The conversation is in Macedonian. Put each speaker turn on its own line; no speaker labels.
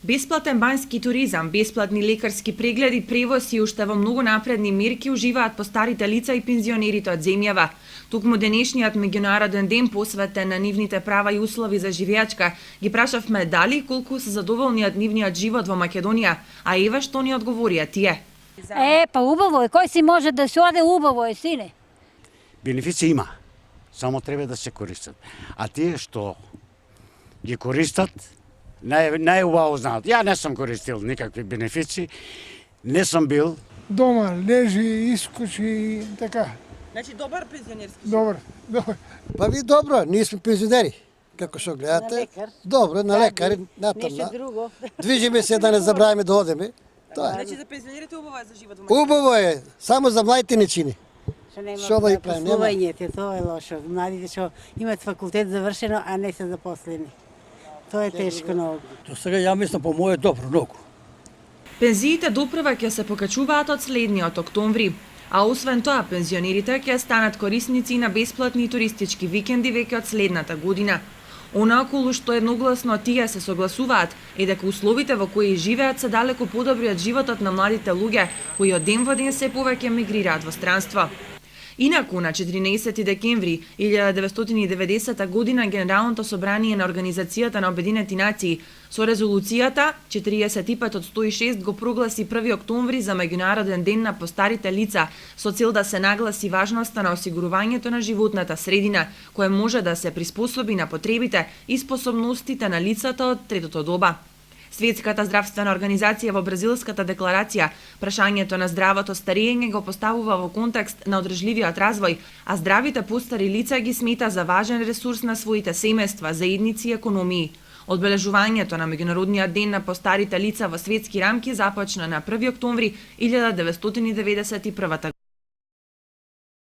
Бесплатен банјски туризам, бесплатни лекарски прегледи, превоз и уште во многу напредни мерки уживаат постарите лица и пензионерите од земјава. Токму денешниот меѓународен ден посветен на нивните права и услови за живеачка, ги прашавме дали и колку се задоволни од нивниот живот во Македонија, а еве што ни одговорија тие.
Па убаво е, кој си може да се оде, убаво е, сине.
Бенефиции има, само треба да се користат. А тие што ги користат, најубаво знаат. Ја не сум користил никакви бенефиции, не сум бил.
Дома лежи, искучи и така.
Значи добар пензионерски
Добар.
Па ви добро, ние сме пензионери. Како што гледате. Добро, на лекар, натамна. Движиме се да не забравиме да одеме. Тоа е.
Значи за пензионерите убаво е за живот во Македонија.
Убаво е, само за младите не чини. Што да ги правим, нема.
Послувањето, тоа е лошо. Младите што имаат факултет завршено, а не се запослени. Тоа е тешко многу.
До сега ја мислам по моје добро многу.
Пензиите допрва ќе се покачуваат од следниот октомври. А освен тоа, пензионерите ќе станат корисници на бесплатни туристички викенди веќе од следната година. Она околу што едногласно тие се согласуваат е дека условите во кои живеат се далеку подобри од животот на младите луѓе кои од ден во ден се повеќе мигрираат во странство. Инаку, на 14 декември 1990 година Генералното собрание на Организацијата на Обединети нации со резолуцијата 45 од 106 го прогласи 1 октомври за меѓународен ден на постарите лица со цел да се нагласи важноста на осигурувањето на животната средина, кое може да се приспособи на потребите и способностите на лицата од третото доба. Светската здравствена организација во Бразилската декларација прашањето на здравото старење го поставува во контекст на одржливиот развој, а здравите постари лица ги смета за важен ресурс на своите семејства, заедници и економии. Одбележувањето на меѓународниот ден на постарите лица во светски рамки започна на 1 октомври 1991